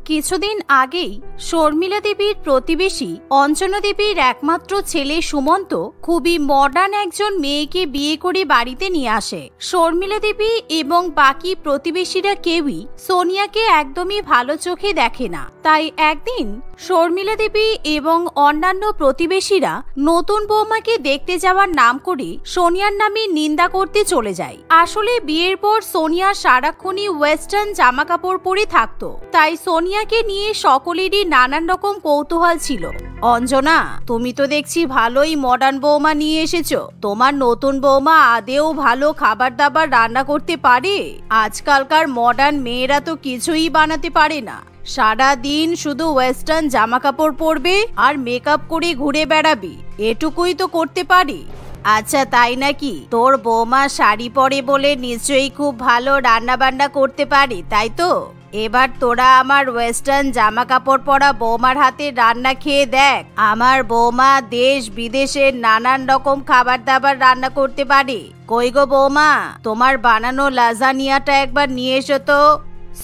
কিছুদিন আগেই শর্মিলা দেবীর প্রতিবেশী অঞ্জনা দেবীর একমাত্র ছেলে সুমন্ত খুবই মডার্ন একজন মেয়েকে বিয়ে করে বাড়িতে নিয়ে আসে। শর্মিলা দেবী এবং বাকি প্রতিবেশীরা কেউই সোনিয়াকে একদমই ভালো চোখে দেখে না। তাই একদিন শর্মিলা দেবী এবং অন্যান্য প্রতিবেশীরা নতুন বৌমাকে দেখতে যাওয়ার নাম করে সোনিয়ার নামে নিন্দা করতে চলে যায়। আসলে বিয়ের পর সোনিয়া সারাক্ষণই ওয়েস্টার্ন জামা কাপড় পরে থাকতো, তাই সোনিয়াকে নিয়ে সকলেরই নানান রকম কৌতূহল ছিল। অঞ্জনা, তুমি তো দেখছি ভালোই মডার্ন বৌমা নিয়ে এসেছো। তোমার নতুন বৌমা আদেও ভালো খাবার দাবার রান্না করতে পারে? আজকালকার মডার্ন মেয়েরা তো কিছুই বানাতে পারে না, সারা দিন শুধু ওয়েস্টার্ন জামা কাপড় পরবে আর মেকআপ করে ঘুরে বেড়াবি, এটুকুই তো করতে পারি। আচ্ছা তাই নাকি? তোর বৌমা শাড়ি পরে বলে নিশ্চয়ই খুব ভালো রান্না বান্না করতে পারে, তাই তো? এবার তোরা আমার ওয়েস্টার্ন জামা কাপড় পরা বৌমার হাতে রান্না খেয়ে দেখ। আমার বৌমা দেশ বিদেশের নানান রকম খাবার দাবার রান্না করতে পারে। কই গো বৌমা, তোমার বানানো লাজানিয়াটা একবার নিয়ে এসো তো।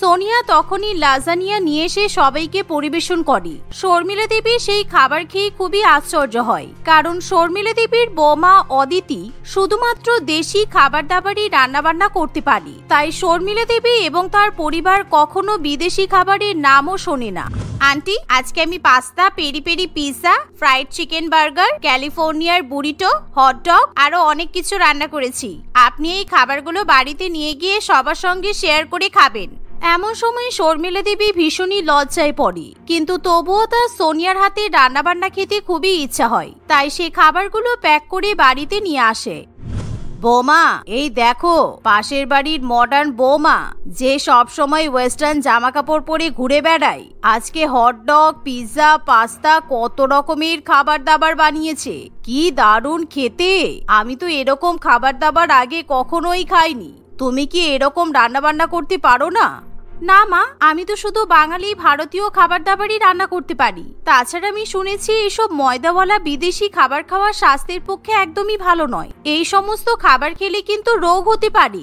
সোনিয়া তখনই লাজানিয়া নিয়ে এসে সবাইকে পরিবেশন করে। শর্মিলা দেবী সেই খাবার খেয়ে খুবই আশ্চর্য হয়, কারণ শর্মিলা দেবীর বৌমা অদিতি শুধুমাত্র দেশি খাবার দাবারই রান্না বান্না করতে পারে। তাই শর্মিলা দেবী এবং তার পরিবার কখনো বিদেশি খাবারের নামও শোনে না। আন্টি, আজকে আমি pasta, peri peri pizza, fried chicken burger, ক্যালিফোর্নিয়ার বুরিটো, হটডগ আরো অনেক কিছু রান্না করেছি। আপনি এই খাবারগুলো বাড়িতে নিয়ে গিয়ে সবার সঙ্গে শেয়ার করে খাবেন। এমন সময় শর্মিলা দেবী ভীষণই লজ্জায় পড়ে, কিন্তু তবুও তার সোনিয়ার হাতে রান্নাবান্না খেতে খুবই ইচ্ছা হয়। তাই সে খাবারগুলো প্যাক করে বাড়িতে নিয়ে আসে। বৌমা, এই দেখো পাশের বাড়ির মডার্ন বৌমা, যে সব সময় ওয়েস্টার্ন জামা কাপড় পরে ঘুরে বেড়ায়, আজকে হটডগ, পিৎজা, পাস্তা কত রকমের খাবার দাবার বানিয়েছে। কি দারুণ খেতে! আমি তো এরকম খাবার দাবার আগে কখনোই খাইনি। তুমি কি এরকম রান্না বান্না করতে পারো না? না মা, আমি তো শুধু বাঙালি ভারতীয় খাবার দাবারই রান্না করতে পারি। তাছাড়া আমি শুনেছি এসব ময়দাওয়ালা বিদেশি খাবার খাওয়া স্বাস্থ্যের পক্ষে একদমই ভালো নয়। এই সমস্ত খাবার খেলে কিন্তু রোগ হতে পারে।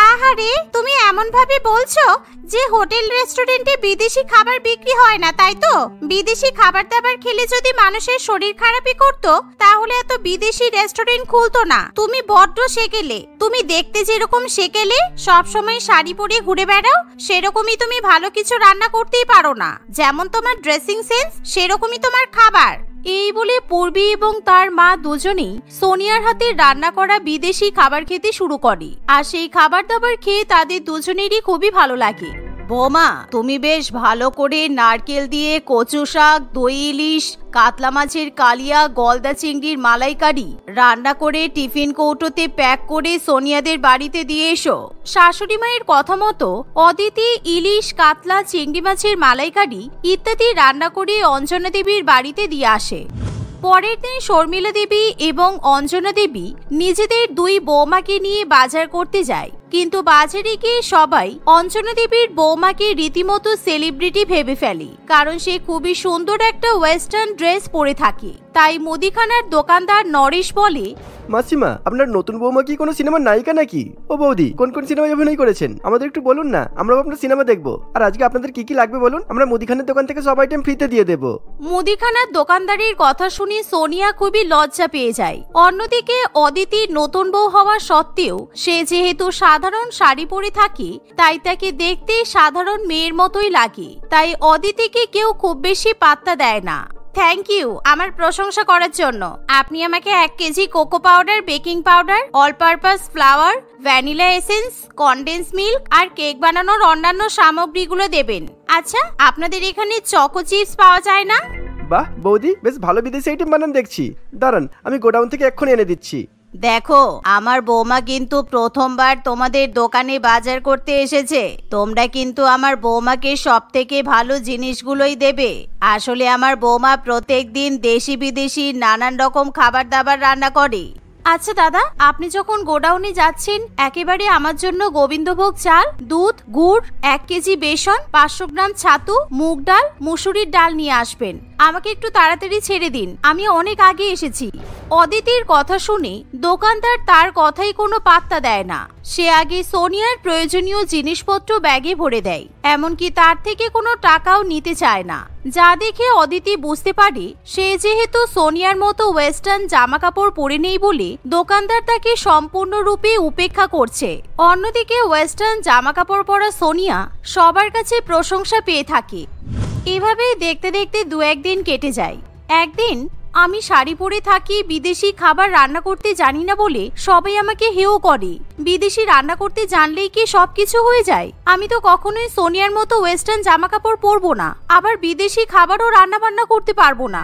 আহারে, তুমি এমন ভাবে বলছো যে হোটেল রেস্টুরেন্টে বিদেশি খাবার বিক্রি হয় না, তাই তো? বিদেশি খাবার দাবার খেলে যদি মানুষের শরীর খারাপই করতো, তাহলে এত বিদেশি রেস্টুরেন্ট খুলতো না। তুমি বড্ড সেকেলে। তুমি দেখতে যেরকম সেকেলে, সব সময় শাড়ি পরে ঘুরে বেড়াও, সেরকমই তুমি ভালো কিছু রান্না করতেই পারো না। যেমন তোমার ড্রেসিং সেন্স, সেরকমই তোমার খাবার। এই বলে পূর্বী এবং তার মা দুজনেই সোনিয়ার হাতে রান্না করা বিদেশি খাবার খেতে শুরু করে। আর সেই খাবার দাবার খেয়ে তাদের দুজনেরই খুবই ভালো লাগে। বৌমা, তুমি বেশ ভালো করে নারকেল দিয়ে কচু শাক, দই ইলিশ, কাতলা মাছের কালিয়া, গলদা চিংড়ির মালাইকারি রান্না করে টিফিন কৌটোতে প্যাক করে সোনিয়াদের বাড়িতে দিয়ে এসো। শাশুড়ি মায়ের কথা মতো অদিতি ইলিশ, কাতলা, চিংড়ি মাছের মালাইকারি ইত্যাদি রান্না করে অঞ্জনা দেবীর বাড়িতে দিয়ে আসে। পরের দিন শর্মিলা দেবী এবং অঞ্জনা দেবী নিজেদের দুই বৌমাকে নিয়ে বাজার করতে যায়, কিন্তু বাজারে গিয়ে সবাই অঞ্জনা দেবীর বৌমাকে রীতিমতো সেলিব্রিটি ভেবে ফেলে, কারণ সে খুবই সুন্দর একটা ওয়েস্টার্ন ড্রেস পরে থাকে। তাই মুদিখানার দোকানদার নরেশ বলে, মাসিমা, আপনার নতুন বৌমা কি কোনো সিনেমার নায়িকা নাকি? ও বৌদি, কোন কোন সিনেমায় অভিনয় করেছেন আমাদের একটু বলুন না, আমরা আপনার সিনেমা দেখবো। আর আজকে আপনাদের কি কি লাগবে বলুন, আমরা মুদিখানার দোকান থেকে সব আইটেম ফ্রিতে দিয়ে দেবো। মুদিখানার দোকানদারের কথা শুনে সোনিয়া খুবই লজ্জা পেয়ে যায়। অন্যদিকে অদিতির নতুন বউ হওয়া সত্ত্বেও সে যেহেতু সাধারণ শাড়ি পরে থাকে, তাই তাকে দেখতে সাধারণ মেয়ের মতোই লাগে। তাই অদিতিকে কেউ খুব বেশি পাত্তা দেয় না। থ্যাংক ইউ আমার প্রশংসা করার জন্য। আপনি আমাকে 1 KG cocoa powder, baking powder, all purpose flour, vanilla essence, condense milk আর কেক বানানোর অন্যান্য সামগ্রীগুলো দেবেন। আচ্ছা, আপনাদের এখানে চকো চিপস পাওয়া যায় না? বাহ বৌদি, বেশ ভালো বিদেশি আইটেম বানান দেখছি। দাঁড়ান, আমি গোডাউন থেকে এক্ষুনি এনে দিচ্ছি। দেখো, আমার বৌমা কিন্তু প্রথমবার তোমাদের দোকানে বাজার করতে এসেছে। তোমরা কিন্তু আমার বৌমাকে সব থেকে ভালো জিনিসগুলোই দেবে। আসলে আমার বৌমা প্রত্যেকদিন দেশি বিদেশি নানান রকম খাবার দাবার রান্না করে। আচ্ছা দাদা, আপনি যখন গোডাউনে যাচ্ছেন, একেবারে আমার জন্য গোবিন্দভোগ চাল, দুধ, গুড়, 1 কেজি বেসন, 500 গ্রাম ছাতু, মুগ ডাল, মুসুরির ডাল নিয়ে আসবেন। আমাকে একটু তাড়াতাড়ি ছেড়ে দিন, আমি অনেক আগে এসেছি। অদিতির কথা শুনে দোকানদার তার কথাই কোনো পাত্তা দেয় না। সে আগে সোনিয়ার প্রয়োজনীয় জিনিসপত্র ব্যাগে ভরে দেয়, এমনকি তার থেকে কোনো টাকাও নিতে চায় না। যা দেখে অদিতি বুঝতে পারে সে যেহেতু সোনিয়ার মতো ওয়েস্টার্ন জামা কাপড় পরে নেই বলে দোকানদার তাকে সম্পূর্ণরূপে উপেক্ষা করছে। অন্যদিকে ওয়েস্টার্ন জামা কাপড় পরা সোনিয়া সবার কাছে প্রশংসা পেয়ে থাকে। এভাবেই দেখতে দেখতে 2-1 দিন কেটে যায়। একদিন আমি শাড়ি পরে থাকি, বিদেশি খাবার রান্না করতে জানি না বলে সবাই আমাকে হেও করে। বিদেশি রান্না করতে জানলেই কি সবকিছু হয়ে যায়? আমি তো কখনোই সোনিয়ার মতো ওয়েস্টার্ন জামা কাপড় পরবো না, আবার বিদেশি খাবারও রান্না বান্না করতে পারবো না।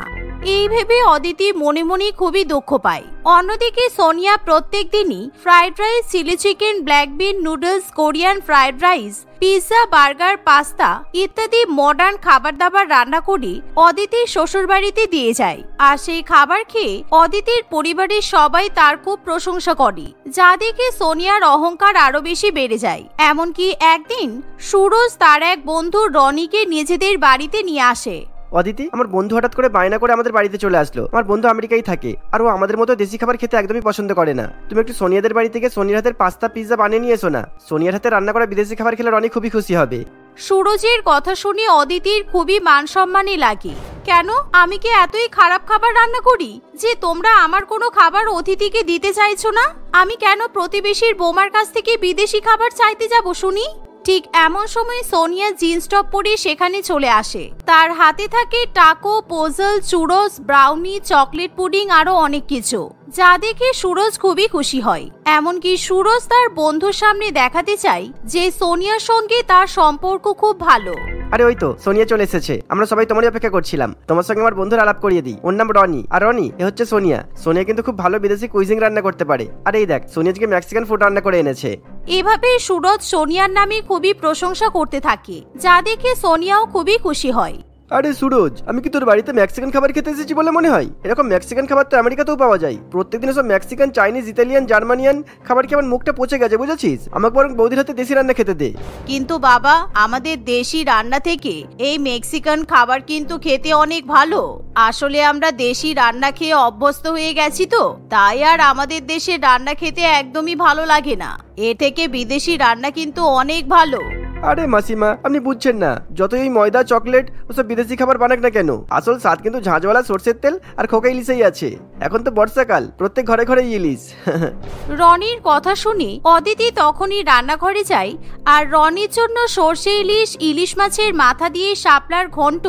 এই ভেবে অদিতি মনে মনে খুবই দুঃখ পায়। অন্যদিকে সোনিয়া প্রত্যেক দিনই fried rice, chilli chicken, black bean noodles, Korean fried rice, pizza, burger, pasta ইত্যাদি মডার্ন খাবার দাবার রান্না করে অদিতির শ্বশুর বাড়িতে দিয়ে যায়। আর সেই খাবার খেয়ে অদিতির পরিবারের সবাই তার খুব প্রশংসা করে, যা দেখে সোনিয়ার অহংকার আরো বেশি বেড়ে যায়। এমনকি একদিন সুরজ তার এক বন্ধু রনিকে নিজেদের বাড়িতে নিয়ে আসে। অদিতি, আমার বন্ধু হঠাৎ করে বায়না করে আমাদের বাড়িতে চলে আসলো। আমার বন্ধু আমেরিকায় থাকে, আর ও আমাদের মতো দেশি খাবার খেতে একদমই পছন্দ করে না। তুমি একটু সোনিয়াদের বাড়ি থেকে সোনিয়ার হাতের পাস্তা, পিৎজা বানিয়ে নিয়ে এসো না। সোনিয়ার হাতে রান্না করা বিদেশি খাবার খেলে রনি খুবই খুশি হবে। সুরজের কথা শুনে অদিতির খুবই মান সম্মানে লাগে। কেন, আমি কি এতই খারাপ খাবার রান্না করি যে তোমরা আমার কোনো খাবার অতিথিকে দিতে চাইছো না? আমি কেন প্রতিবেশীর বৌমার কাছ থেকে বিদেশি খাবার চাইতে যাব শুনি? ঠিক এমন সময় সোনিয়া জিন্স টপ পরে সেখানে চলে আসে। তার হাতে থাকে taco, pozole, churros, brownie, chocolate pudding আরো অনেক কিছু, যা দেখে সুরজ খুবই খুশি হয়। এমনকি সুরজ তার বন্ধুর সামনে দেখাতে চায় যে সোনিয়ার সঙ্গে তার সম্পর্ক খুব ভালো। আরে ওই তো সোনিয়া চলে এসেছে, আমরা সবাই তোমারই অপেক্ষা করছিলাম। তোমার সঙ্গে আমার বন্ধুর আলাপ করিয়ে দিই। ওর নাম রনি, আর রনি এ হচ্ছে সোনিয়া। সোনিয়া কিন্তু খুব ভালো বিদেশি কুইজিং রান্না করতে পারে। আর এই দেখ, সোনিয়া আজকে মেক্সিকান ফুড রান্না করে এনেছে। এভাবে সুরজ সোনিয়ার নামে খুবই প্রশংসা করতে থাকে, যা দেখে সোনিয়াও খুবই খুশি হয়। আরে সুরজ, আমি কি তোর বাড়িতে মেক্সিকান খাবার খেতে এসেছি বলে মনে হয়? এরকম মেক্সিকান খাবার তো আমেরিকাতেও পাওয়া যায়। প্রত্যেকদিন সব মেক্সিকান, চাইনিজ, ইতালিয়ান, জার্মানিয়ান খাবার কি আমার মুখটা পচে গেছে, বুঝেছিস? আমাকে বরং বৌদির হাতে দেশি রান্না খেতে দে। কিন্তু বাবা, আমাদের দেশি রান্না থেকে এই মেক্সিকান খাবার কিন্তু খেতে অনেক ভালো। আসলে আমরা দেশি রান্না খেয়ে অভ্যস্ত হয়ে গেছি তো, তাই আর আমাদের দেশের রান্না খেতে একদমই ভালো লাগে না। এর থেকে বিদেশি রান্না কিন্তু অনেক ভালো। আরে মাসিমা, আপনি বুঝছেন না। যতই ওই ময়দা, চকলেট ওসব বিদেশি খাবার বানাক না কেন, আসল স্বাদ কিন্তু ঝাঁঝওয়ালা সরষের তেল আর খোকা ইলিশেই আছে। এখন তো বর্ষাকাল, প্রত্যেক ঘরে ঘরে ইলিশ। রনির কথা শুনে অদিতি তখনই রান্নাঘরে যায় আর রনির জন্য সরষে ইলিশ, ইলিশ মাছের মাথা দিয়ে শাপলার ঘন্ট,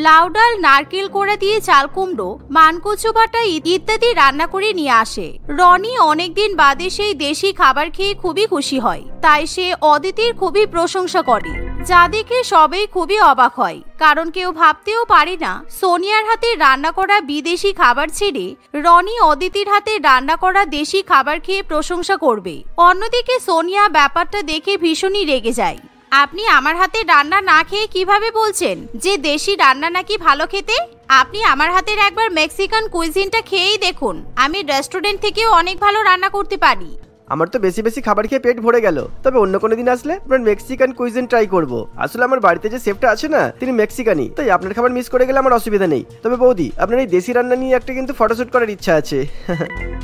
লাউ ডাল, নারকেল কোড়া দিয়ে চাল কুমড়ো, মানকচু বাটা ইত্যাদি রান্না করে নিয়ে আসে। রনি অনেকদিন বাদে সেই দেশি খাবার খেয়ে খুবই খুশি হয়, তাই সে অদিতির খুবই প্রশংসা করে, যা দেখে সবাই খুবই অবাক হয়। কারণ কেউ ভাবতেও পারে না সোনিয়ার হাতে রান্না করা বিদেশি খাবার ছেড়ে রনি অদিতির হাতে রান্না করা দেশি খাবার খেয়ে প্রশংসা করবে। অন্যদিকে সোনিয়া ব্যাপারটা দেখে ভীষণই রেগে যায়। আপনি আমার হাতে রান্না না খেয়ে কিভাবে বলছেন যে দেশি রান্না নাকি ভালো খেতে? আপনি আমার হাতের একবার মেক্সিকান কুইজিনটা খেয়েই দেখুন, আমি রেস্টুরেন্ট থেকেও অনেক ভালো রান্না করতে পারি। আমার তো বেশি বেশি খাবার খেয়ে পেট ভরে গেল, তবে অন্য কোনো দিন আসলে আপনার মেক্সিকান কুইজিন ট্রাই করব। আসলে আমার বাড়িতে যে শেফটা আছে না, তিনি মেক্সিকানি, তাই আপনার খাবার মিস করে গেলে আমার অসুবিধা নেই। তবে বৌদি, আপনার এই দেশি রান্না নিয়ে একটা কিন্তু ফটোশুট করার ইচ্ছা আছে।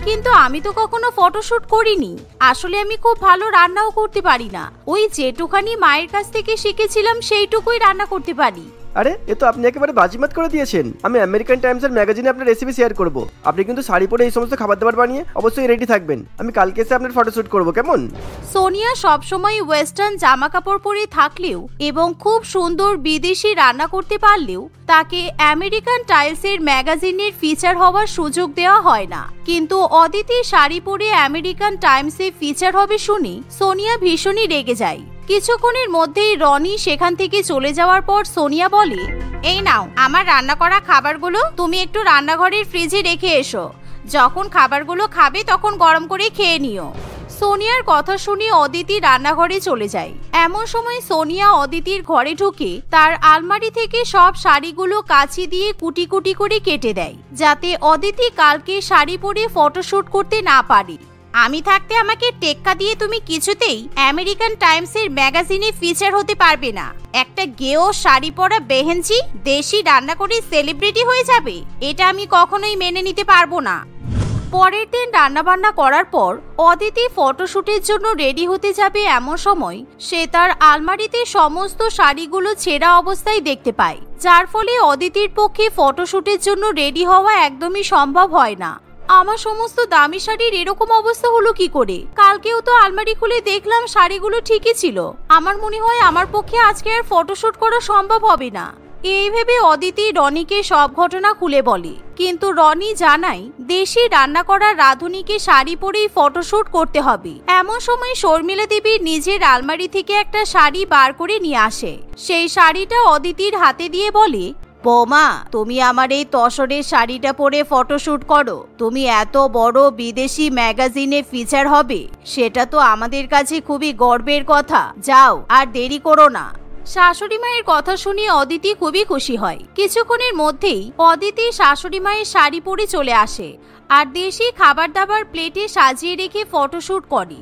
কিন্তু আমি তো কখনো ফটোশুট করিনি। আসলে আমি খুব ভালো রান্নাও করতে পারি না, ওই যেটুখানি মায়ের কাছ থেকে শিখেছিলাম সেইটুকুই রান্না করতে পারি। আরে এ তো আপনি একেবারে বাজিমাত করে দিয়েছেন। আমি আমেরিকান টাইমস এর ম্যাগাজিনে আপনার রেসিপি শেয়ার করব। আপনি কিন্তু শাড়ি পরে এই সমস্ত খাবার দাবার বানিয়ে অবশ্যই রেডি থাকবেন। আমি কালকে এসে আপনার ফটোশুট করব, কেমন? সোনিয়া সবসময় ওয়েস্টার্ন জামা কাপড় পরে থাকলেও এবং খুব সুন্দর বিদেশি রান্না করতে পারলেও তাকে আমেরিকান টাইলসের ম্যাগাজিনের ফিচার হওয়ার সুযোগ দেওয়া হয় না। কিন্তু অদিতি শাড়ি পরে আমেরিকান টাইমসে ফিচার হবে শুনে সোনিয়া ভীষণই রেগে যায়। কিছুক্ষণের মধ্যেই রনি সেখান থেকে চলে যাওয়ার পর সোনিয়া বলে, এই নাও আমার রান্না করা খাবারগুলো, তুমি একটু রান্নাঘরের ফ্রিজে রেখে এসো। যখন খাবারগুলো খাবে তখন গরম করে খেয়ে নিও। সোনিয়ার কথা শুনে অদিতি রান্নাঘরে চলে যায়। এমন সময় সোনিয়া অদিতির ঘরে ঢুকে তার আলমারি থেকে সব শাড়িগুলো কাঁচি দিয়ে কুটি কুটি করে কেটে দেয়, যাতে অদিতি কালকে শাড়ি পরে ফটোশুট করতে না পারে। আমি থাকতে আমাকে টেক্কা দিয়ে তুমি কিছুতেই আমেরিকান টাইমসের ম্যাগাজিনে ফিচার হতে পারবে না। একটা গেও শাড়ি পরা বেহেনজি দেশি রান্না করে সেলিব্রিটি হয়ে যাবে, এটা আমি কখনোই মেনে নিতে পারবো না। পরের দিন রান্নাবান্না করার পর অদিতি ফটোশুটের জন্য রেডি হতে যাবে এমন সময় সে তার আলমারিতে সমস্ত শাড়িগুলো ছেঁড়া অবস্থায় দেখতে পায়, যার ফলে অদিতির পক্ষে ফটোশুটের জন্য রেডি হওয়া একদমই সম্ভব হয় না। আমার সমস্ত দামি শাড়ির এরকম অবস্থা হলো কি করে? কালকেও তো আলমারি খুলে দেখলাম শাড়িগুলো ঠিকই ছিল। আমার মনে হয় আমার পক্ষে আজকে আর ফটোশুট করা সম্ভব হবে না। এই ভেবে অদিতি রনিকে সব ঘটনা খুলে বলে, কিন্তু রনি জানায় দেশি রান্না করা রাঁধুনিকে শাড়ি পরেই ফটোশুট করতে হবে। এমন সময় শর্মিলা দেবী নিজের আলমারি থেকে একটা শাড়ি বার করে নিয়ে আসে। সেই শাড়িটা অদিতির হাতে দিয়ে বলে, বৌমা, তুমি আমার এই তসরের শাড়িটা পরে ফটোশুট করো। তুমি এত বড় বিদেশি ম্যাগাজিনে ফিচার হবে, সেটা তো আমাদের কাছে খুবই গর্বের কথা। যাও, আর দেরি করো না। শাশুড়ি মায়ের কথা শুনে অদিতি খুবই খুশি হয়। কিছুক্ষণের মধ্যেই অদিতি শাশুড়ি মায়ের শাড়ি পরে চলে আসে আর দেশি খাবার দাবার প্লেটে সাজিয়ে রেখে ফটোশুট করে।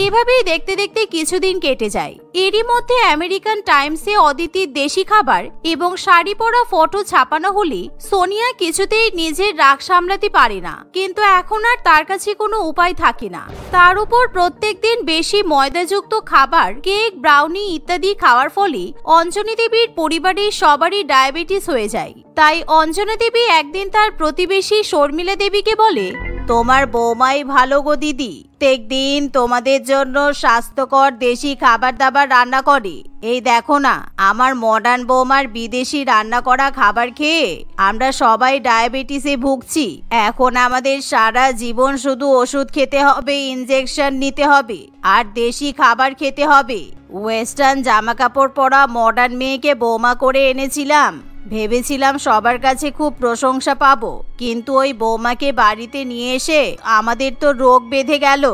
এভাবেই দেখতে দেখতে কিছুদিন কেটে যায়। এরই মধ্যে আমেরিকান টাইমসে অদিতির দেশি খাবার এবং শাড়ি পরা ফটো ছাপানো হলে সোনিয়া কিছুতেই নিজের রাগ সামলাতে পারে না, কিন্তু এখন আর তার কাছে কোনো উপায় থাকে না। তার উপর প্রত্যেকদিন বেশি ময়দাযুক্ত খাবার, কেক, ব্রাউনি ইত্যাদি খাওয়ার ফলে অঞ্জনী দেবীর পরিবারের সবারই ডায়াবেটিস হয়ে যায়। তাই অঞ্জনা দেবী একদিন তার প্রতিবেশী শর্মিলা দেবীকে বলে, তোমার বৌমাই ভালো গো দিদি, প্রত্যেকদিন তোমাদের জন্য স্বাস্থ্যকর দেশি খাবার দাবার রান্না করে। এই দেখো না, আমার মডার্ন বৌমার বিদেশি রান্না করা খাবার খেয়ে আমরা সবাই ডায়াবেটিসে ভুগছি। এখন আমাদের সারা জীবন শুধু ওষুধ খেতে হবে, ইনজেকশন নিতে হবে আর দেশি খাবার খেতে হবে। ওয়েস্টার্ন জামা কাপড় পরা মডার্ন মেয়েকে বৌমা করে এনেছিলাম, ভেবেছিলাম সবার কাছে খুব প্রশংসা পাবো, কিন্তু ওই বৌমাকে বাড়িতে নিয়ে এসে আমাদের তো রোগ বেঁধে গেল।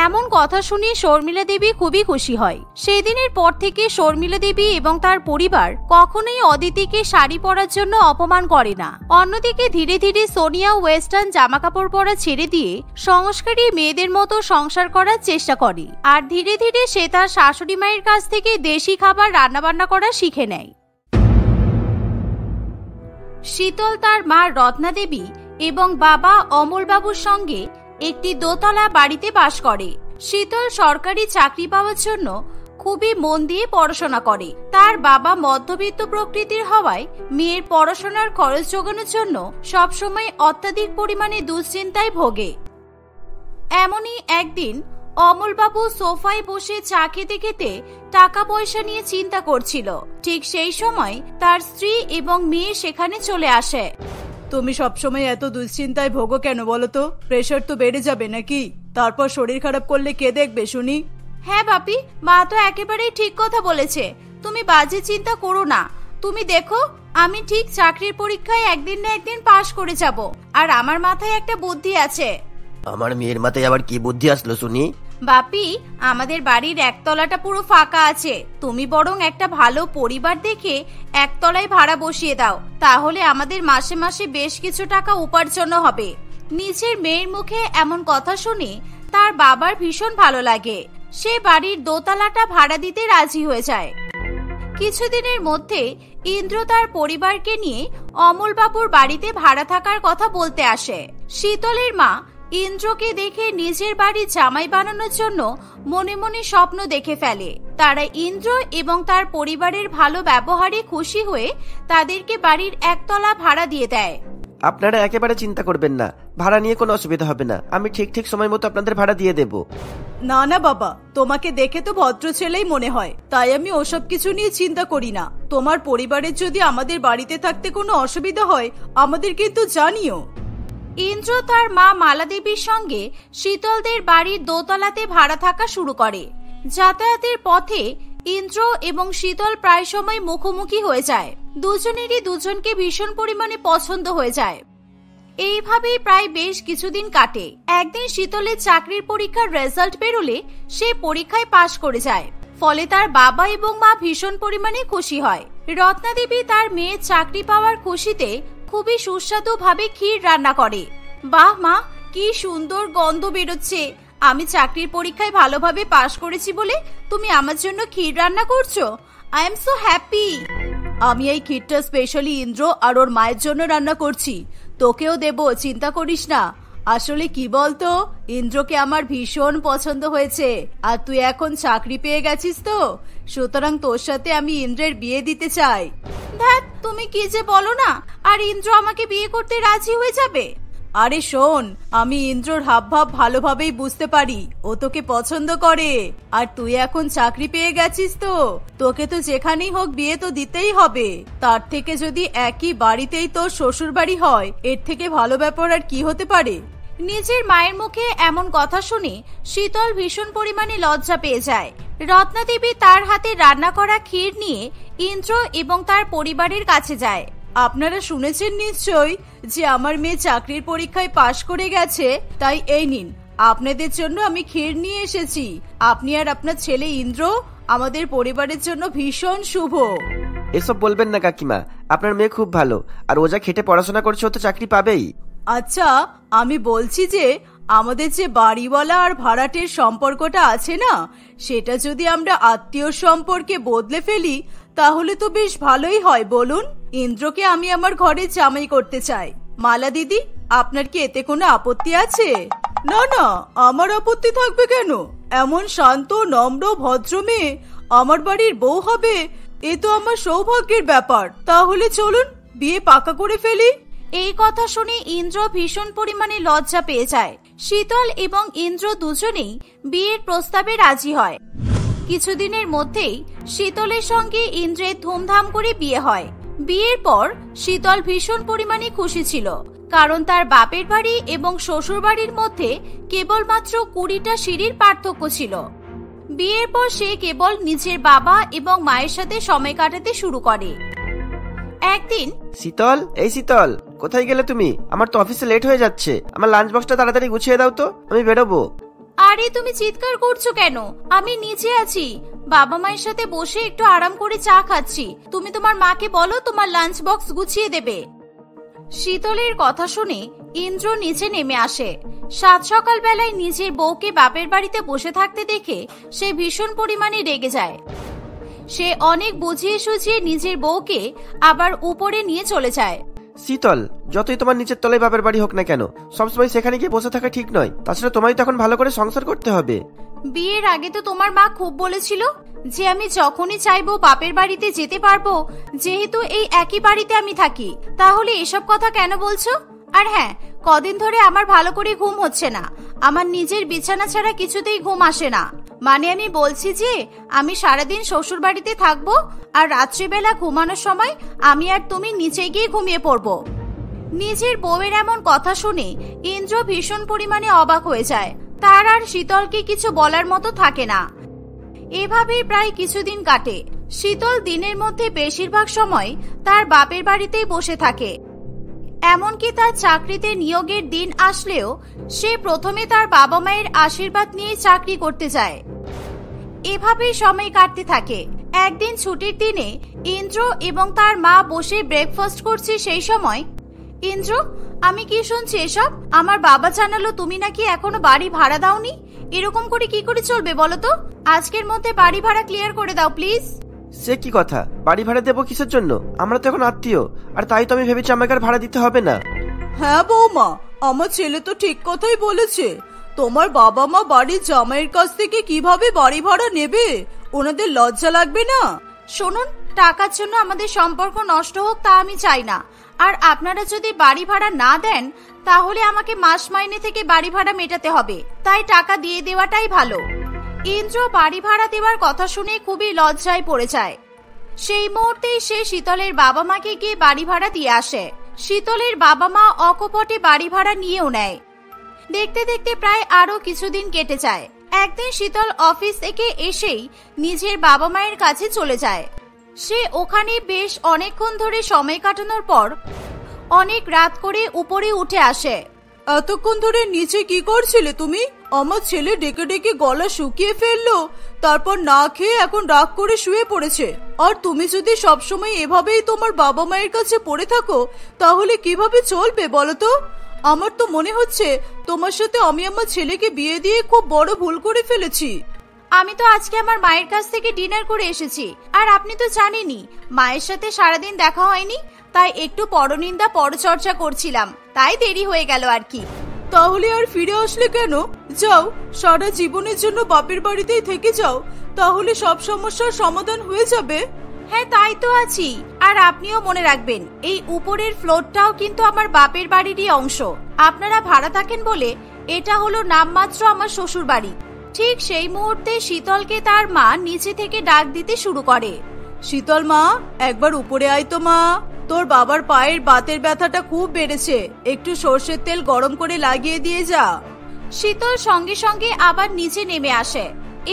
এমন কথা শুনে শর্মিলা দেবী খুবই খুশি হয়। সেই দিনের পর থেকে শর্মিলা দেবী এবং তার পরিবার কখনোই অদিতিকে শাড়ি পরার জন্য অপমান করে না। অন্যদিকে ধীরে ধীরে সোনিয়া ওয়েস্টার্ন জামা কাপড় পরা ছেড়ে দিয়ে সংস্কারী মেয়েদের মতো সংসার করার চেষ্টা করে, আর ধীরে ধীরে সে তার শাশুড়ি মায়ের কাছ থেকে দেশি খাবার রান্নাবান্না করা শিখে নেয়। শীতল তার মা রত্না দেবী এবং বাবা অমলবাবুর সঙ্গে একটি দোতলা বাড়িতে বাস করে। শীতল সরকারি চাকরি পাওয়ার জন্য খুবই মন দিয়ে পড়াশোনা করে। তার বাবা মধ্যবিত্ত প্রকৃতির হওয়ায় মেয়ের পড়াশোনার খরচ জোগানোর জন্য সবসময় অত্যাধিক পরিমাণে দুশ্চিন্তায় ভোগে। এমনই একদিন অমলবাবু সোফায় বসে চা খেতে খেতে টাকা পয়সা নিয়ে চিন্তা করছিল। ঠিক সেই সময় তার স্ত্রী এবং মেয়ে সেখানে চলে আসে। তুমি সবসময় এত দুশ্চিন্তায় ভোগো কেন বলো তো? প্রেশার তো বেড়ে যাবে নাকি? তারপর শরীর খারাপ করলে কে দেখবে শুনি? হ্যাঁ বাপি, মা তো একেবারেই ঠিক কথা বলেছে। তুমি বাজে চিন্তা করো না। তুমি দেখো, আমি ঠিক চাকরির পরীক্ষায় একদিন না একদিন পাশ করে যাব। আর আমার মাথায় একটা বুদ্ধি আছে। আমার মেয়ের মাথায় আবার কি বুদ্ধি আসলো শুনি? বাপি, আমাদের বাড়ির একতলাটা পুরো ফাঁকা আছে। তুমি বরং একটা ভালো পরিবার দেখে একতলায় ভাড়া বসিয়ে দাও, তাহলে আমাদের মাসে মাসে বেশ কিছু টাকা উপার্জন হবে। নিজের মেয়ের মুখে এমন কথা শুনে তার বাবার ভীষণ ভালো লাগে। সে বাড়ির দোতলাটা ভাড়া দিতে রাজি হয়ে যায়। কিছুদিনের মধ্যে ইন্দ্র তার পরিবারকে নিয়ে অমলবাবুর বাড়িতে ভাড়া থাকার কথা বলতে আসে। শীতলের মা ইন্দ্রকে দেখে নিজের বাড়ি জামাই বানানোর জন্য মনে মনে স্বপ্ন দেখে ফেলে। তারা ইন্দ্র এবং তার পরিবারের ভালো ব্যবহারে খুশি হয়ে তাদেরকে বাড়ির একতলা ভাড়া দিয়ে দেয়। আপনারা একেবারে চিন্তা করবেন না, ভাড়া নিয়ে কোনো অসুবিধা হবে না। আমি ঠিক সময় মতো আপনাদের ভাড়া দিয়ে দেব। না না বাবা, তোমাকে দেখে তো ভদ্র ছেলেই মনে হয়, তাই আমি ওসব কিছু নিয়ে চিন্তা করি না। তোমার পরিবারের যদি আমাদের বাড়িতে থাকতে কোনো অসুবিধা হয় আমাদের কিন্তু জানিও। ইন্দ্র তার মা মালা দেবীর সঙ্গে শীতলদের বাড়ির দোতলাতে ভাড়া থাকা শুরু করে। যাতায়াতের পথে ইন্দ্র এবং শীতল প্রায় সময় মুখোমুখি হয়ে যায়। দুজনেরই দুজনকে ভীষণ পরিমাণে পছন্দ হয়ে যায়। এইভাবেই প্রায় বেশ কিছুদিন কাটে। একদিন শীতলের চাকরির পরীক্ষার রেজাল্ট বেরোলে সে পরীক্ষায় পাশ করে যায়। ফলে তার বাবা এবং মা ভীষণ পরিমাণে খুশি হয়। রত্না দেবী তার মেয়ের চাকরি পাওয়ার খুশিতে খুবই সুস্বাদু ভাবে ক্ষীর রান্না করে। বাহ মা, কি সুন্দর গন্ধ বেরোচ্ছে। আমি চাকরির পরীক্ষায় ভালোভাবে পাশ করেছি বলে তুমি আমার জন্য ক্ষীর রান্না করছো। I am so happy. আমি এই ক্ষীরটা স্পেশালি ইন্দ্র আর ওর মায়ের জন্য রান্না করছি। তোকেও দেবো, চিন্তা করিস না। আসলে কি বলতো, ইন্দ্রকে আমার ভীষণ পছন্দ হয়েছে, আর তুই এখন চাকরি পেয়ে গেছিস তো, সুতরাং তোর সাথে আমি ইন্দ্রের বিয়ে দিতে চাই। ধ্যাৎ, তুমি কি যে বলো না, আর ইন্দ্র আমাকে বিয়ে করতে রাজি হয়ে যাবে? আরে শোন, আমি ইন্দ্রর হাবভাব ভালোভাবেই বুঝতে পারি, ও তোকে পছন্দ করে। আর তুই এখন চাকরি পেয়ে গেছিস তো, তোকে তো যেখানেই হোক বিয়ে তো দিতেই হবে। তার থেকে যদি একই বাড়িতেই তোর শ্বশুর বাড়ি হয়, এর থেকে ভালো ব্যাপার আর কি হতে পারে? নিজের মায়ের মুখে এমন কথা শুনে শীতল ভীষণ পরিমাণে লজ্জা পেয়ে যায়। রত্না দেবী তার হাতে রান্না করা ক্ষীর নিয়ে ইন্দ্র এবং তার পরিবারের কাছে যায়। আপনারা শুনেছেন নিশ্চয়ই যে আমার মেয়ে চাকরির পরীক্ষায় পাশ করে গেছে, তাই এই নিন, আপনাদের জন্য আমি ক্ষীর নিয়ে এসেছি। আপনি আর আপনার ছেলে ইন্দ্র আমাদের পরিবারের জন্য ভীষণ শুভ। এসব বলবেন না কাকিমা, আপনার মেয়ে খুব ভালো, আর ও যা খেটে পড়াশোনা করছে ও তো চাকরি পাবেই। আচ্ছা, আমি বলছি যে আমাদের যে বাড়িওয়ালা আর ভাড়াটের সম্পর্কটা আছে না, সেটা যদি আমরা আত্মীয় সম্পর্কে বদলে ফেলি তাহলে তো বেশ ভালোই হয়, বলুন? ইন্দ্রকে আমি আমার ঘরে জামাই করতে চাই। মালা দিদি, আপনার কি এতে কোনো আপত্তি আছে? না না, আমার আপত্তি থাকবে কেন? এমন শান্ত, নম্র, ভদ্র মেয়ে আমার বাড়ির বউ হবে, এ তো আমার সৌভাগ্যের ব্যাপার। তাহলে চলুন বিয়ে পাকা করে ফেলি। এই কথা শুনে ইন্দ্র ভীষণ পরিমাণে লজ্জা পেয়ে যায়। শীতল এবং ইন্দ্র দুজনেই বিয়ের প্রস্তাবে রাজি হয়। কিছুদিনের মধ্যেই শীতলের সঙ্গে ইন্দ্রের ধুমধাম করে বিয়ে হয়। বিয়ের পর শীতল ভীষণ পরিমাণে খুশি ছিল, কারণ তার বাপের বাড়ি এবং শ্বশুর বাড়ির মধ্যে কেবলমাত্র 20টা সিঁড়ির পার্থক্য ছিল। বিয়ের পর সে কেবল নিজের বাবা এবং মায়ের সাথে সময় কাটাতে শুরু করে। একদিন, শীতল, এই শীতল, কোথায় গেলে তুমি? আমার তো অফিসে লেট হয়ে যাচ্ছে, আমার লাঞ্চ বক্সটা তাড়াতাড়ি গুছিয়ে দাও তো, আমি বেরোবো। আরে তুমি চিৎকার করছো কেন? আমি নিচে আছি, বাবা মায়ের সাথে বসে একটু আরাম করে চা খাচ্ছি। তুমি তোমার মাকে বলো তোমার লাঞ্চ বক্স গুছিয়ে দেবে। শীতলের কথা শুনে ইন্দ্র নিচে নেমে আসে। সাত সকাল বেলায় নিজের বউকে বাপের বাড়িতে বসে থাকতে দেখে সে ভীষণ পরিমাণে রেগে যায়। সে অনেক বুঝিয়ে সুঝিয়ে নিজের বউকে আবার উপরে নিয়ে চলে যায়। শীতল, যতই তোমার নিচের তলায় বাপের বাড়ি হোক না কেন, সবসময় সেখানে গিয়ে বসে থাকা ঠিক নয়। তাছাড়া তোমায় তো এখন ভালো করে সংসার করতে হবে। বিয়ের আগে তো তোমার মা খুব বলেছিল যে আমি যখনই চাইবো বাপের বাড়িতে যেতে পারবো, যেহেতু এই একই বাড়িতে আমি থাকি। তাহলে এসব কথা কেন বলছো? আর হ্যাঁ, কদিন ধরে আমার ভালো করে ঘুম হচ্ছে না, আমার নিজের বিছানা ছাড়া কিছুতেই ঘুম আসে না। মানে আমি বলছি যে আমি সারাদিন শ্বশুর বাড়িতে থাকবো, আর রাত্রিবেলা ঘুমানোর সময় আমি আর তুমি নিচে গিয়ে ঘুমিয়ে পড়বো। নিজের বউয়ের এমন কথা শুনে ইন্দ্র ভীষণ পরিমাণে অবাক হয়ে যায়। তার আর শীতলকে কিছু বলার মতো থাকে না। এভাবেই প্রায় কিছুদিন কাটে। শীতল দিনের মধ্যে বেশিরভাগ সময় তার বাপের বাড়িতেই বসে থাকে। এমনকি তার চাকরিতে নিয়োগের দিন আসলেও সে প্রথমে তার বাবা মায়ের আশীর্বাদ নিয়ে চাকরি করতে যায়। এভাবেই সময় কাটতে থাকে। একদিন ছুটির দিনে ইন্দ্র এবং তার মা বসে ব্রেকফাস্ট করছে। সেই সময়, ইন্দ্র, আমি কি শুনছি এসব? আমার বাবা জানালো তুমি নাকি এখনো বাড়ি ভাড়া দাওনি। এরকম করে কি করে চলবে বলো তো? আজকের মধ্যে বাড়ি ভাড়া ক্লিয়ার করে দাও প্লিজ। সে কি কথা? বাড়ি ভাড়া দেবো কিসের জন্য? আমরা তো এখন আত্মীয়, আর তাই তো আমি ভেবেছি আমাকে আর ভাড়া দিতে হবে না। হ্যাঁ বৌমা, আমার ছেলে তো ঠিক কথাই বলেছে। তোমার বাবা মা বাড়ির জামাইয়ের কাছ থেকে কিভাবে বাড়ি ভাড়া নেবে? ওনাদের লজ্জা লাগবে না? শুনুন, টাকার জন্য আমাদের সম্পর্ক নষ্ট হোক তা আমি চাই না। আর আপনারা যদি বাড়ি ভাড়া না দেন তাহলে আমাকে মাস মাইনে থেকে বাড়ি ভাড়া মেটাতে হবে, তাই টাকা দিয়ে দেওয়াটাই ভালো। ইন্দ্র বাড়ি ভাড়া দেওয়ার কথা শুনে খুবই লজ্জায় পড়ে যায়। সেই মুহূর্তেই সে শীতলের বাবা মাকে গিয়ে বাড়ি ভাড়া দিয়ে আসে। শীতলের বাবা মা অকপটে বাড়ি ভাড়া নিয়েও নেয়। দেখতে দেখতে প্রায় আরো কিছুদিন কেটে যায়। একদিন শীতল অফিস থেকে এসেই নিজের বাবা মায়ের কাছে চলে যায়। সে ওখানে বেশ অনেকক্ষণ ধরে সময় কাটানোর পর অনেক রাত করে উপরে উঠে আসে। এতক্ষণ ধরে নিচে কি করছিলে তুমি? আমার ছেলে ডেকে ডেকে গলা শুকিয়ে ফেললো, তারপর না খেয়ে এখন রাগ করে শুয়ে পড়েছে। আর তুমি যদি সবসময় এভাবেই তোমার বাবা মায়ের কাছে পড়ে থাকো তাহলে কিভাবে চলবে বলো তো? আমার তো মনে হচ্ছে তোমার সাথে আমি আমার ছেলেকে বিয়ে দিয়ে খুব বড় ভুল করে ফেলেছি। আমি তো আজকে আমার মায়ের কাছ থেকে ডিনার করে এসেছি, আর আপনি তো জানেনই মায়ের সাথে সারাদিন দেখা হয়নি, তাই একটু পরনিন্দা পরচর্চা করছিলাম, তাই দেরি হয়ে গেল আর কি। তাহলে আর ফিরে আসলে কেন? যাও, সারা জীবনের জন্য বাপের বাড়িতেই থেকে যাও, তাহলে সব সমস্যার সমাধান হয়ে যাবে। হ্যাঁ, তাই তো আছি। আর আপনিও মনে রাখবেন, এই উপরের ফ্লোরটাও কিন্তু আমার বাপের বাড়িরই অংশ। আপনারা ভাড়া থাকেন বলে এটা হলো নামমাত্র আমার শ্বশুর বাড়ি। ঠিক সেই মুহূর্তে শীতলকে তার মা নিচে থেকে ডাক দিতে শুরু করে। শীতল মা, একবার উপরে আয় তো মা। তোর বাবার পায়ের বাতের ব্যথাটা খুব বেড়েছে, একটু সর্ষের তেল গরম করে লাগিয়ে দিয়ে যা। শীতল সঙ্গে সঙ্গে আবার নিচে নেমে আসে।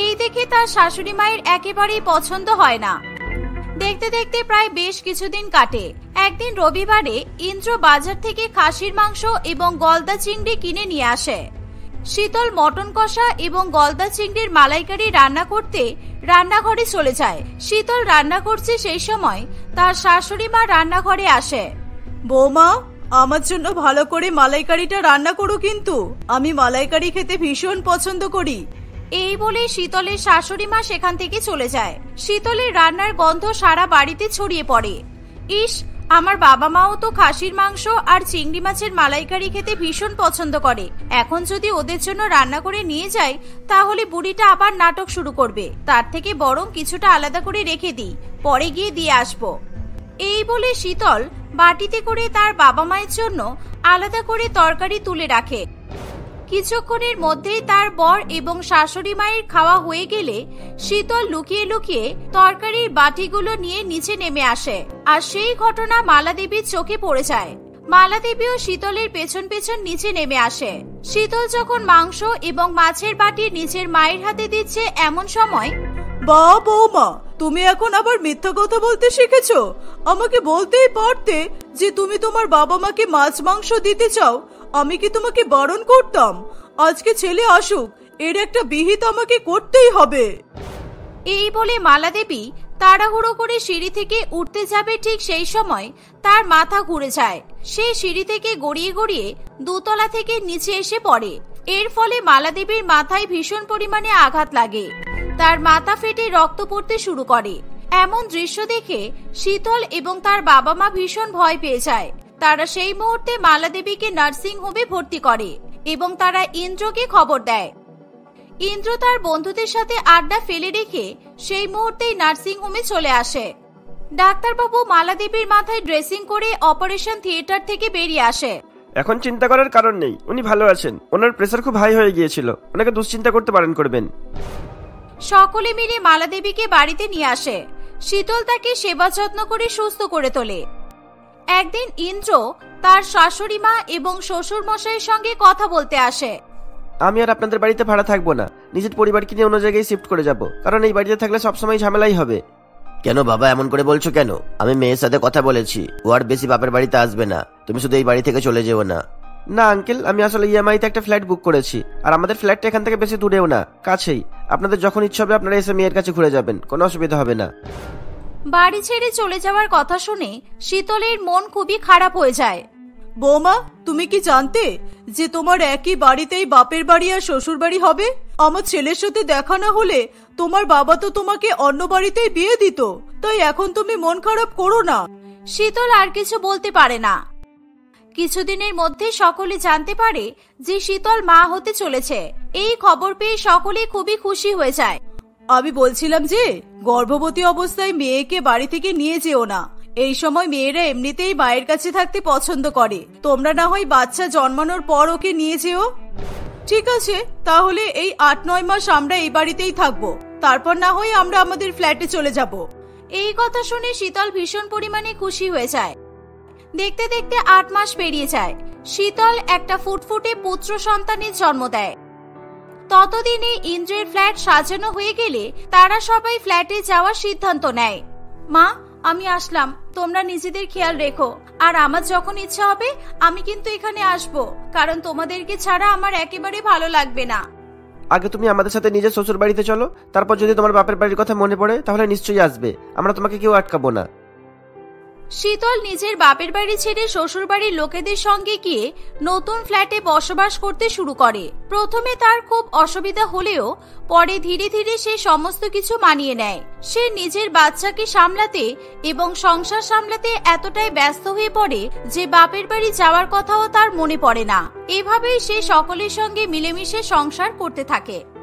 এই দেখে তার শাশুড়ি মায়ের একেবারেই পছন্দ হয় না। দেখতে দেখতে প্রায় বেশ কিছুদিন কাটে। একদিন রবিবারে ইন্দ্র বাজার থেকে খাসির মাংস এবং গলদা চিংড়ি কিনে নিয়ে আসে। শীতল মটন কষা এবং গলদা চিংড়ির মালাইকারি রান্না করতে রান্নাঘরে চলে যায়। শীতল রান্না করছে, সেই সময় তার শাশুড়ি মা রান্নাঘরে আসে। বৌমা, আমার জন্য ভালো করে মালাইকারিটা রান্না করো, কিন্তু আমি মালাইকারি খেতে ভীষণ পছন্দ করি। এই বলে শীতলের শাশুড়ি মা সেখান থেকে চলে যায়। শীতলের রান্নার গন্ধ সারা বাড়িতে ছড়িয়ে পড়ে। ইস, আমার বাবা মাও তো খাসির মাংস আর চিংড়ি মাছের মালাইকারি খেতে ভীষণ পছন্দ করে। এখন যদি ওদের জন্য রান্না করে নিয়ে যায়, তাহলে বুড়িটা আবার নাটক শুরু করবে। তার থেকে বরং কিছুটা আলাদা করে রেখে দিই, পরে গিয়ে দিয়ে আসবো। এই বলে শীতল বাটিতে করে তার বাবা মায়ের জন্য আলাদা করে তরকারি তুলে রাখে। কিছুক্ষণের মধ্যেই তার বর এবং শাশুড়ি মায়ের খাওয়া হয়ে গেলে শীতল লুকিয়ে লুকিয়ে তরকারির বাটিগুলো নিয়ে নিচে নেমে আসে। আর সেই ঘটনা মালা দেবীর চোখে পড়ে যায়। মালা দেবীও শীতলের পেছন পেছন নিচে নেমে আসে। শীতল যখন মাংস এবং মাছের বাটি নিজের মায়ের হাতে দিচ্ছে, এমন সময়, বা বৌমা, তুমি এখন আবার মিথ্যা কথা বলতে শিখেছো? আমাকে বলতেই পারতে যে তুমি তোমার বাবা মাকে মাছ মাংস দিতে চাও। আমি কি তোমাকে বারণ করতাম? আজকে ছেলে আসুক, এর একটা বিহিত আমাকে করতেই হবে। এই বলে মালা দেবী তাড়াহুড়ো করে সিঁড়ি থেকে উঠতে যাবে। ঠিক সেই সময় তার মাথা ঘুরে যায়। সে সিঁড়ি থেকে গড়িয়ে গড়িয়ে দোতলা থেকে নিচে এসে পড়ে। এর ফলে মালা দেবীর মাথায় ভীষণ পরিমাণে আঘাত লাগে। তার মাথা ফেটে রক্ত পড়তে শুরু করে। এমন দৃশ্য দেখে শীতল এবং তার বাবা মা ভীষণ ভয় পেয়ে যায়। তারা সেই মুহূর্তে মালা দেবীকে নার্সিং হোমে ভর্তি করে এবং তারা ইন্দ্রকে খবর দেয়। ইন্দ্র তার বন্ধুদের সাথে আড্ডা ফেলে রেখে সেই মুহূর্তেই নার্সিং হোমে চলে আসে। ডাক্তারবাবু মালা দেবীর মাথায় ড্রেসিং করে অপারেশন থিয়েটার থেকে বেরিয়ে আসে। এখন চিন্তা করার কারণ নেই, উনি ভালো আছেন। ওনার প্রেসার খুব হাই হয়ে গিয়েছিল, ওনাকে দুশ্চিন্তা করতে বারণ করবেন। সকলে মিলে মালা দেবীকে বাড়িতে নিয়ে আসে। শীতল তাকে সেবা যত্ন করে সুস্থ করে তোলে। একদিন ইন্দ্র তার শাশুড়ি মা এবং শ্বশুর মশাইয়ের সঙ্গে কথা বলতে আসে। আমি আর আপনাদের বাড়িতে ভাড়া থাকবো না, নিজের পরিবারকে নিয়ে অন্য জায়গায় শিফট করে যাব, কারণ এই বাড়িতে থাকলে সবসময় ঝামেলাই হবে। কেন বাবা, এমন করে বলছো কেন? আমি মেয়ের সাথে কথা বলেছি, ও আর বেশি বাপের বাড়িতে আসবে না। তুমি শুধু এই বাড়ি থেকে চলে যেও না। না আঙ্কেল, আমি আসলে ইএমআই তে একটা ফ্ল্যাট বুক করেছি, আর আমাদের ফ্ল্যাটটা এখান থেকে বেশি দূরেও না, কাছেই। আপনাদের যখন ইচ্ছা হবে আপনারা এসে মেয়ের কাছে ঘুরে যাবেন, কোনো অসুবিধা হবে না। বাড়ি ছেড়ে চলে যাওয়ার কথা শুনে শীতলের মন খুবই খারাপ হয়ে যায়। বৌমা, তুমি কি জানতে যে তোমার একই বাড়িতেই বাপের বাড়ি আর শ্বশুর বাড়ি হবে? আমার ছেলের সাথে দেখা না হলে তোমার বাবা তো তোমাকে অন্য বাড়িতেই বিয়ে দিত। তাই এখন তুমি মন খারাপ করো না। শীতল আর কিছু বলতে পারে না। কিছুদিনের মধ্যে সকলে জানতে পারে যে শীতল মা হতে চলেছে। এই খবর পেয়ে সকলে খুবই খুশি হয়ে যায়। আমি বলছিলাম যে গর্ভবতী অবস্থায় মেয়েকে বাড়ি থেকে নিয়ে যেও না। এই সময় মেয়েরা এমনিতেই মায়ের কাছে থাকতে পছন্দ করে। তোমরা না হয় বাচ্চা জন্মানোর পর ওকে নিয়ে যেও। ঠিক আছে, তাহলে এই ৮-৯ মাস আমরা এই বাড়িতেই থাকবো, তারপর না হয় আমরা আমাদের ফ্ল্যাটে চলে যাব। এই কথা শুনে শীতল ভীষণ পরিমাণে খুশি হয়ে যায়। দেখতে দেখতে ৮ মাস পেরিয়ে যায়। শীতল একটা ফুটফুটে পুত্র সন্তানের জন্ম দেয়। ততদিনে ইন্দ্রের ফ্ল্যাট সাজানো হয়ে গেলে তারা সবাই ফ্ল্যাটে যাওয়ার সিদ্ধান্ত নেয়। মা, আমি আসলাম, তোমরা নিজেদের খেয়াল রেখো। আর আমার যখন ইচ্ছা হবে আমি কিন্তু এখানে আসবো, কারণ তোমাদেরকে ছাড়া আমার একেবারে ভালো লাগবে না। আগে তুমি আমাদের সাথে নিজের শ্বশুর বাড়িতে চলো, তারপর যদি তোমার বাপের বাড়ির কথা মনে পড়ে তাহলে নিশ্চয়ই আসবে, আমরা তোমাকে কেউ আটকাবো না। শীতল নিজের বাপের বাড়ি ছেড়ে শ্বশুর বাড়ির লোকেদের সঙ্গে গিয়ে নতুন ফ্ল্যাটে বসবাস করতে শুরু করে। প্রথমে তার খুব অসুবিধা হলেও পরে ধীরে ধীরে সে সমস্ত কিছু মানিয়ে নেয়। সে নিজের বাচ্চাকে সামলাতে এবং সংসার সামলাতে এতটাই ব্যস্ত হয়ে পড়ে যে বাপের বাড়ি যাওয়ার কথাও তার মনে পড়ে না। এভাবেই সে সকলের সঙ্গে মিলেমিশে সংসার করতে থাকে।